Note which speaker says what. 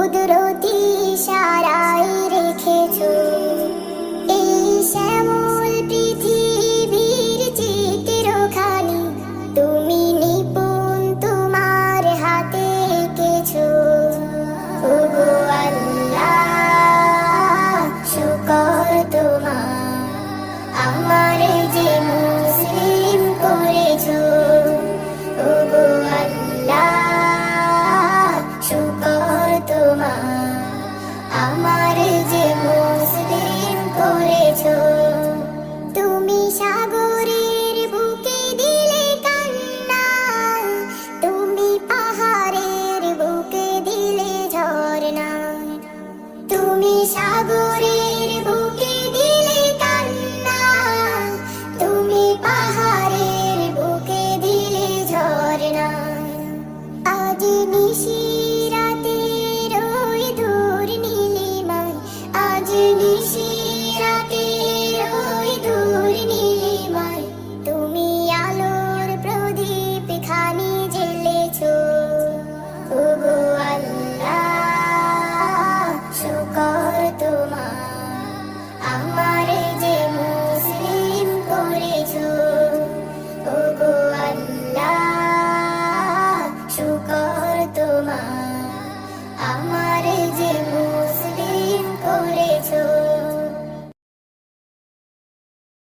Speaker 1: কুদরতি ইশারায় রেখেছো এই শ্যামল পৃথিবীর চিত্রখানি, তুমি নিপুণ তোমার হাতে এঁকেছো। ওগো আল্লাহ, শুকর তোমার, আমার যে মুসলিম করেছো। ওগো আল্লাহ, শুকর তোমার, আমার যে মুসলিম করেছো। তুমি সাগরের বুকে দিলে কান্না, তুমি পাহাড়ের বুকে দিলে ঝরনা। তুমি সাগরের বুকে দিলে কান্না, তুমি পাহাড়ের বুকে দিলে ঝরনা। আজ নিশিরাতের ওই দূর নীলিমায়, আজ নিশিরাতের ওই দূর নীলিমায়, তুমি আলোর প্রদীপ খানি জ্বেলেছো। ওগো আল্লাহ, শুকর তোমার, আমার যে মুসলিম করেছো। ওগো আল্লাহ, শুকর তোমার।